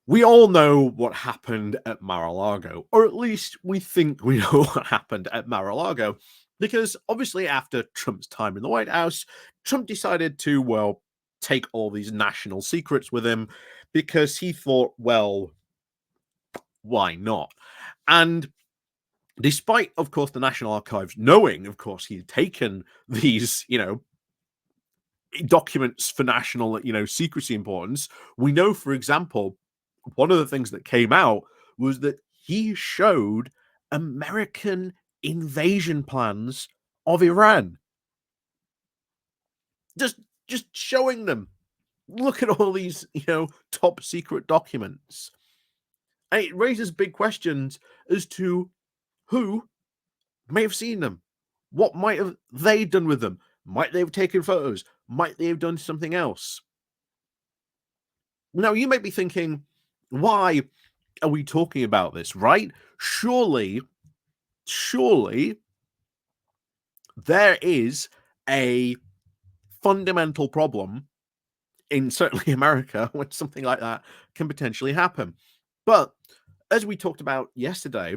We all know what happened at Mar-a-Lago, or at least we think we know what happened at Mar-a-Lago, because obviously after Trump's time in the White House, Trump decided to, well, take all these national secrets with him because he thought, well, why not? And despite, of course, the National Archives knowing, of course, he had taken these, documents for national, secrecy importance, we know, for example, one of the things that came out was that he showed American invasion plans of Iran. Just just showing them. Look at all these, top secret documents. And it raises big questions as to who may have seen them. What might have they done with them? Might they have taken photos? Might they have done something else? Now, you might be thinking, why are we talking about this, right? Surely there is a fundamental problem in certainly America when something like that can potentially happen. But as we talked about yesterday,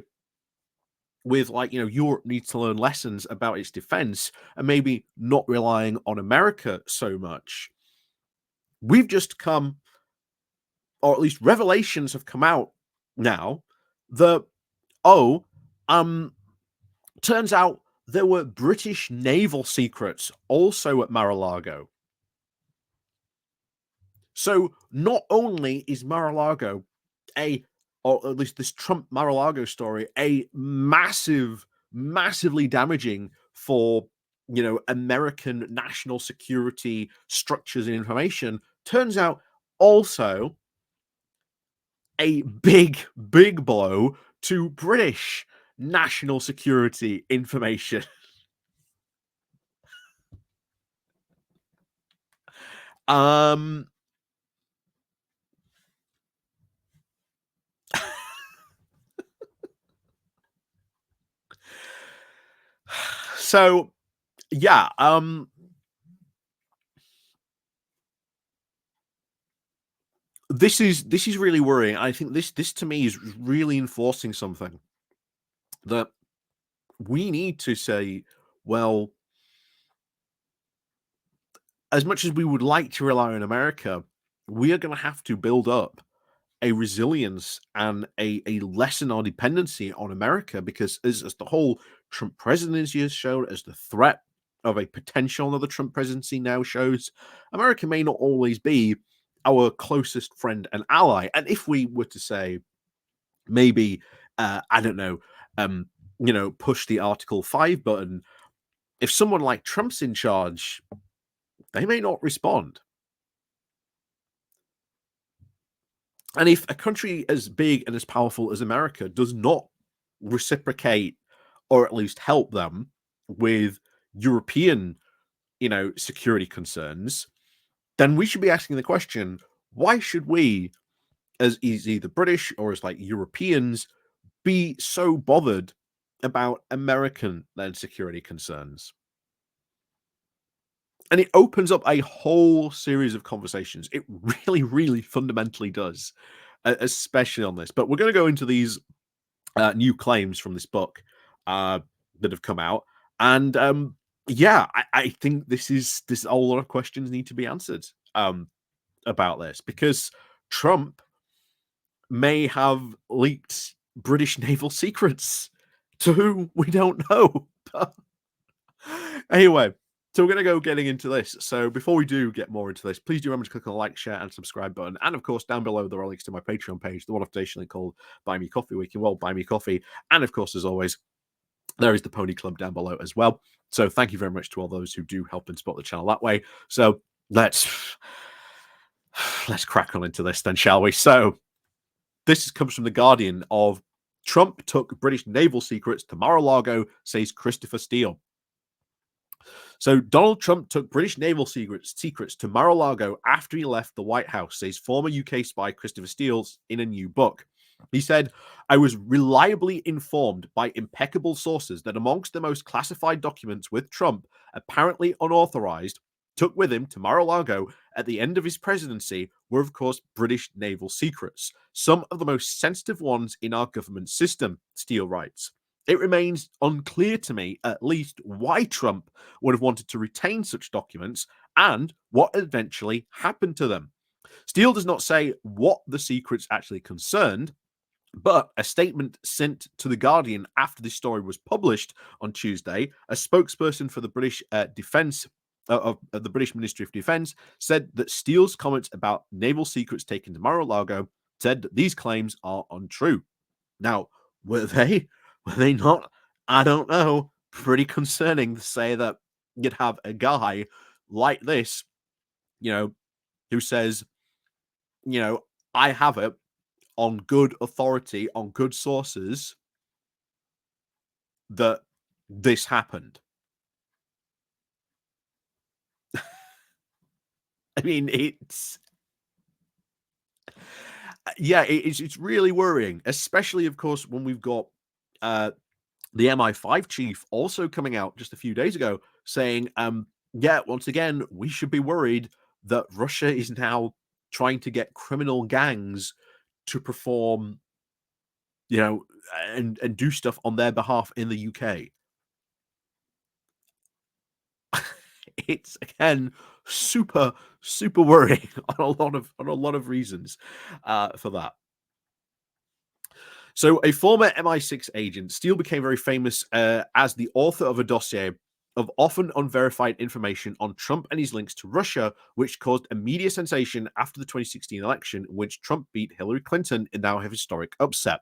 with Europe needs to learn lessons about its defense and maybe not relying on America so much. We've just come, or at least revelations have come out now that, oh, turns out there were British naval secrets also at Mar-a-Lago. So not only is Mar-a-Lago or at least this Trump Mar-a-Lago story, a massively damaging for, American national security structures and information, turns out also a big blow to British national security information. Um so yeah, this is really worrying. I think this to me is really enforcing something that we need to say, well, as much as we would like to rely on America, we are going to have to build up a resilience and a lessen our dependency on America, because as the whole Trump presidency has shown, as the threat of a potential another Trump presidency now shows, America may not always be our closest friend and ally. And if we were to say, maybe, I don't know, push the Article 5 button, if someone like Trump's in charge, they may not respond. And if a country as big and as powerful as America does not reciprocate or at least help them with European, security concerns, then we should be asking the question, why should we, as either British or as Europeans, be so bothered about American-led security concerns? And it opens up a whole series of conversations. It really fundamentally does, especially on this. But we're going to go into these new claims from this book that have come out, and yeah, I think this a whole lot of questions need to be answered about this, because Trump may have leaked British naval secrets to who we don't know. Anyway, so we're going to go getting into this. So before we do get more into this, please do remember to click on the like, share, and subscribe button. And of course, down below, there are links to my Patreon page, the one-off donation link called Buy Me Coffee, where you can, well, buy me coffee. And of course, as always, there is the Pony Club down below as well. So thank you very much to all those who do help and support the channel that way. So let's crack on into this then, shall we? So this comes from The Guardian of Trump took British naval secrets to Mar-a-Lago, says Christopher Steele. So Donald Trump took British naval secrets to Mar-a-Lago after he left the White House, says former UK spy Christopher Steele in a new book. He said, I was reliably informed by impeccable sources that amongst the most classified documents with Trump, apparently unauthorized, took with him to Mar-a-Lago, at the end of his presidency were, of course, British naval secrets, some of the most sensitive ones in our government system, Steele writes. It remains unclear to me, at least, why Trump would have wanted to retain such documents and what eventually happened to them. Steele does not say what the secrets actually concerned, but a statement sent to The Guardian after this story was published on Tuesday, a spokesperson for the British Defence of the British Ministry of Defence said that Steele's comments about naval secrets taken to Mar-a-Lago said that these claims are untrue. Now, were they? Were they not? I don't know. Pretty concerning to say that you'd have a guy like this, who says, I have it on good authority, on good sources, that this happened. I mean, it's it's really worrying, especially, of course, when we've got the MI5 chief also coming out just a few days ago saying, once again, we should be worried that Russia is now trying to get criminal gangs to perform, and do stuff on their behalf in the UK. It's again super worrying on a lot of reasons for that. So, a former MI6 agent, Steele became very famous as the author of a dossier of often unverified information on Trump and his links to Russia, which caused a media sensation after the 2016 election, in which Trump beat Hillary Clinton in now a historic upset.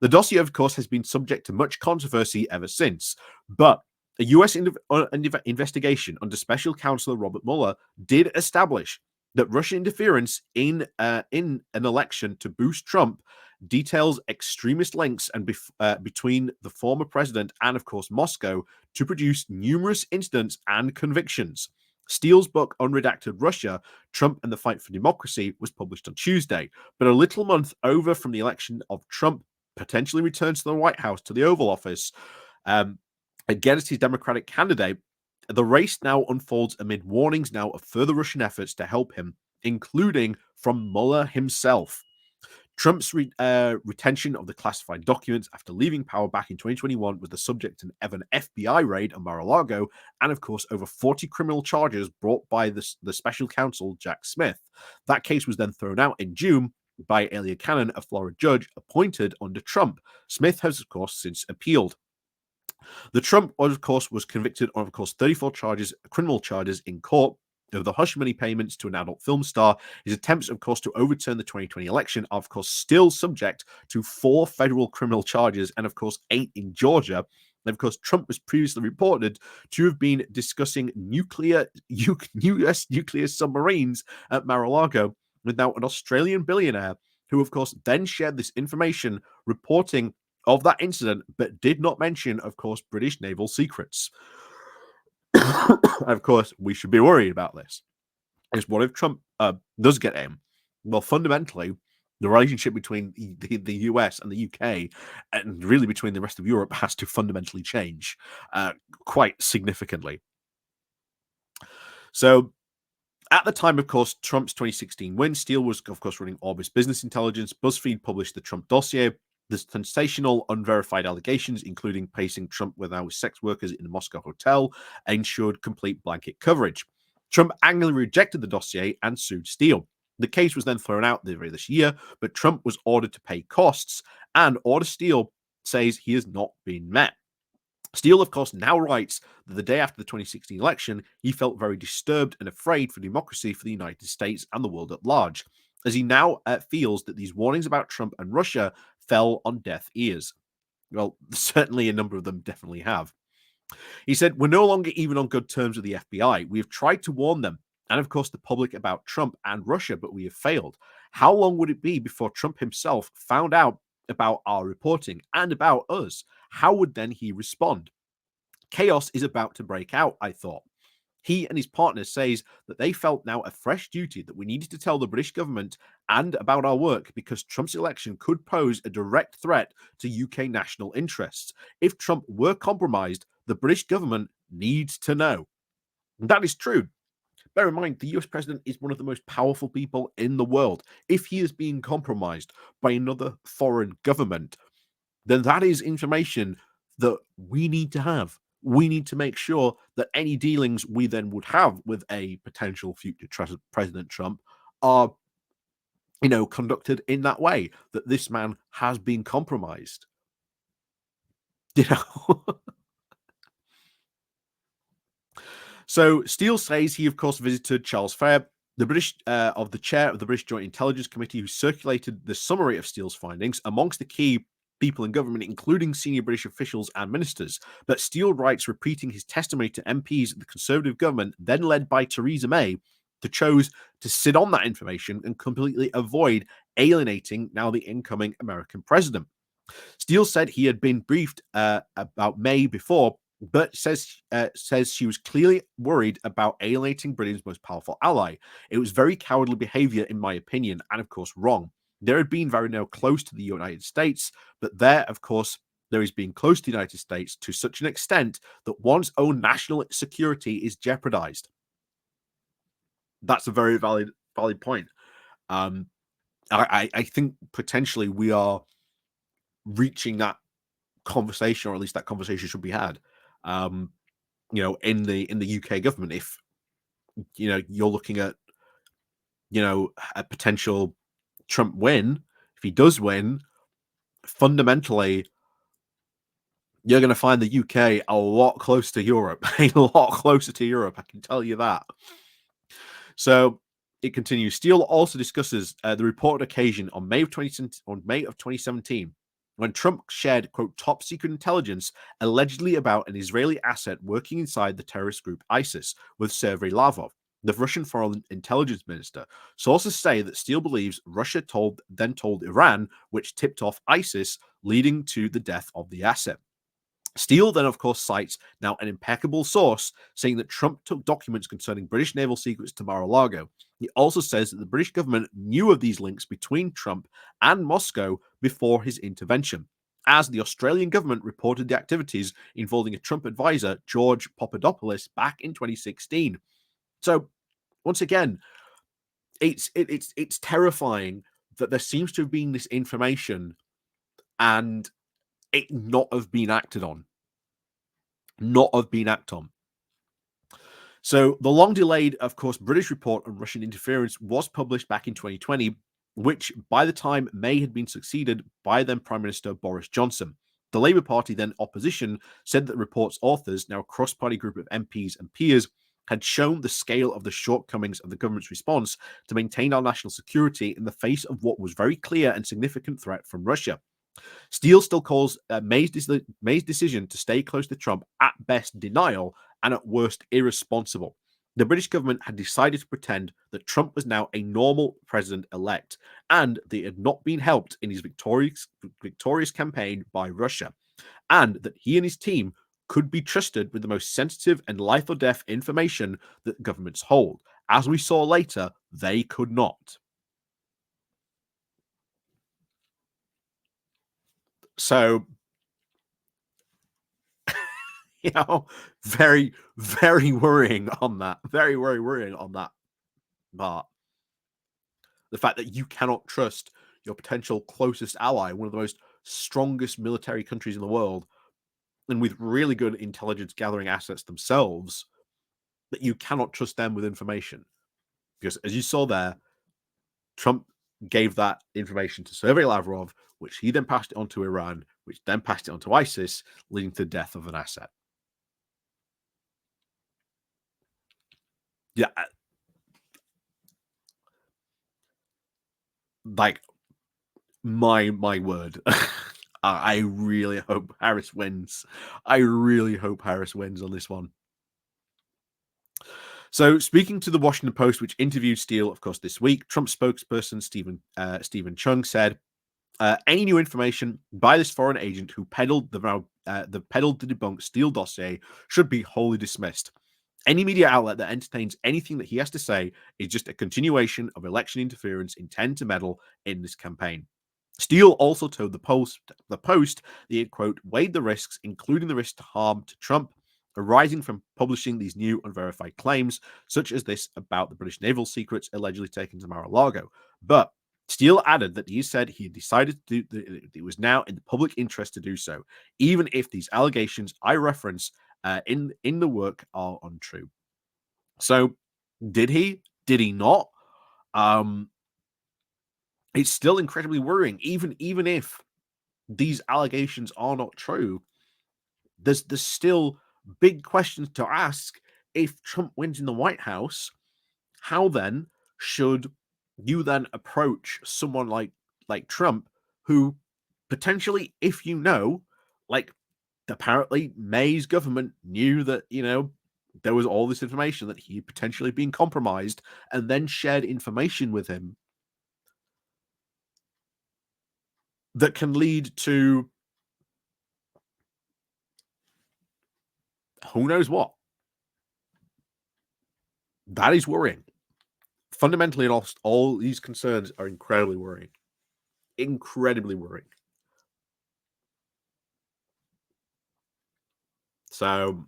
The dossier, of course, has been subject to much controversy ever since, but a U.S. investigation under Special Counsel Robert Mueller did establish that Russian interference in an election to boost Trump details extremist links and between the former president and, of course, Moscow to produce numerous incidents and convictions. Steele's book, Unredacted Russia, Trump and the Fight for Democracy, was published on Tuesday, but a little month over from the election of Trump potentially returns to the White House, to the Oval Office, against his Democratic candidate, the race now unfolds amid warnings now of further Russian efforts to help him, including from Mueller himself. Trump's retention of the classified documents after leaving power back in 2021 was the subject of an FBI raid on Mar-a-Lago, and of course over 40 criminal charges brought by the special counsel Jack Smith. That case was then thrown out in June by Elia Cannon, a Florida judge appointed under Trump. Smith has, of course, since appealed. The Trump, of course, was convicted on, of course, 34 criminal charges in court of the hush money payments to an adult film star. His attempts, of course, to overturn the 2020 election are, of course, still subject to 4 federal criminal charges and, of course, 8 in Georgia. And, of course, Trump was previously reported to have been discussing U.S. nuclear submarines at Mar-a-Lago with now an Australian billionaire who, of course, then shared this information reporting of that incident, but did not mention, of course, British naval secrets. Of course, we should be worried about this. Is what if Trump does get in? Well, fundamentally, the relationship between the US and the UK, and really between the rest of Europe, has to fundamentally change quite significantly. So, at the time, of course, Trump's 2016 win, Steele was, of course, running Orbis Business Intelligence. BuzzFeed published the Trump dossier. The sensational, unverified allegations, including placing Trump with sex workers in a Moscow hotel, ensured complete blanket coverage. Trump angrily rejected the dossier and sued Steele. The case was then thrown out this year, but Trump was ordered to pay costs, and Order Steele says he has not been met. Steele, of course, now writes that the day after the 2016 election, he felt very disturbed and afraid for democracy, for the United States and the world at large, as he now feels that these warnings about Trump and Russia fell on deaf ears. Well, certainly a number of them definitely have. He said, "We're no longer even on good terms with the FBI. We have tried to warn them, and of course the public, about Trump and Russia, but we have failed. How long would it be before Trump himself found out about our reporting and about us? How would then he respond? Chaos is about to break out, I thought." He and his partner says that they felt now a fresh duty that we needed to tell the British government and about our work, because Trump's election could pose a direct threat to UK national interests. If Trump were compromised, the British government needs to know. And that is true. bear in mind, the US president is one of the most powerful people in the world. If he is being compromised by another foreign government, then that is information that we need to have. We need to make sure that any dealings we then would have with a potential future President Trump are, conducted in that way, that this man has been compromised. You know? So Steele says he, of course, visited Charles Fair, the British of the chair of the British Joint Intelligence Committee, who circulated the summary of Steele's findings amongst the key people in government, including senior British officials and ministers. But Steele writes, repeating his testimony to MPs of the Conservative government, then led by Theresa May, to chose to sit on that information and completely avoid alienating now the incoming American president. Steele said he had been briefed about May before, but says she was clearly worried about alienating Britain's most powerful ally. It was very cowardly behavior, in my opinion, and of course wrong. There had been very now close to the United States, but there, of course, there is being close to the United States to such an extent that one's own national security is jeopardized. That's a very valid point. I think potentially we are reaching that conversation, or at least that conversation should be had. In the UK government, if you're looking at a potential Trump win, if he does win, fundamentally you're going to find the UK a lot closer to Europe, a lot closer to Europe. I can tell you that. So it continues. Steele also discusses the reported occasion on May of 2017, when Trump shared, quote, top secret intelligence allegedly about an Israeli asset working inside the terrorist group ISIS with Sergei Lavrov, the Russian foreign intelligence minister. Sources say that Steele believes Russia then told Iran, which tipped off ISIS, leading to the death of the asset. Steele then, of course, cites now an impeccable source saying that Trump took documents concerning British naval secrets to Mar-a-Lago. He also says that the British government knew of these links between Trump and Moscow before his intervention, as the Australian government reported the activities involving a Trump advisor, George Papadopoulos, back in 2016. So, once again, it's terrifying that there seems to have been this information and it not have been acted on. So the long delayed, of course, British report on Russian interference was published back in 2020, which by the time May had been succeeded by then Prime Minister Boris Johnson. The Labour Party, then opposition, said that the report's authors, now a cross-party group of MPs and peers, had shown the scale of the shortcomings of the government's response to maintain our national security in the face of what was very clear and significant threat from Russia. Steele still calls May's decision to stay close to Trump at best denial and at worst irresponsible. The British government had decided to pretend that Trump was now a normal president-elect and that he had not been helped in his victorious campaign by Russia, and that he and his team could be trusted with the most sensitive and life-or-death information that governments hold. As we saw later, they could not. So, very, very worrying on that. Very, very worrying on that part. The fact that you cannot trust your potential closest ally, one of the most strongest military countries in the world, and with really good intelligence gathering assets themselves, that you cannot trust them with information. Because as you saw there, Trump gave that information to Sergei Lavrov, which he then passed it on to Iran, which then passed it on to ISIS, leading to the death of an asset. Yeah. Like, my word. I really hope Harris wins. I really hope Harris wins on this one. So, speaking to the Washington Post, which interviewed Steele, of course, this week, Trump spokesperson Stephen Chung said, "Any new information by this foreign agent who peddled the debunked Steele dossier should be wholly dismissed. Any media outlet that entertains anything that he has to say is just a continuation of election interference intended to meddle in this campaign." Steele also told the Post that he had, quote, weighed the risks, including the risk to harm to Trump, arising from publishing these new unverified claims, such as this about the British naval secrets allegedly taken to Mar-a-Lago. But Steele added that he said he had decided to do it was now in the public interest to do so, even if these allegations I reference in the work are untrue. So, did he? Did he not? Um, it's still incredibly worrying, even if these allegations are not true. There's still big questions to ask. If Trump wins in the White House, how then should you then approach someone like Trump, who potentially, if you know, like apparently May's government knew that, there was all this information that he potentially been compromised, and then shared information with him that can lead to who knows what. That is worrying. Fundamentally, all these concerns are incredibly worrying. Incredibly worrying. So,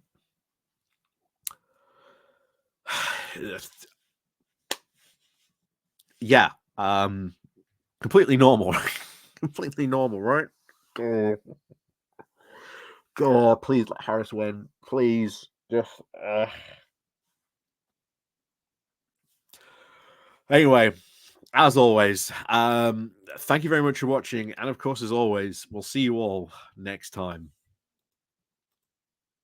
yeah, completely normal. Completely normal, right? God, God, please let Harris win. Please, just. Anyway, as always, thank you very much for watching, and of course, as always, we'll see you all next time.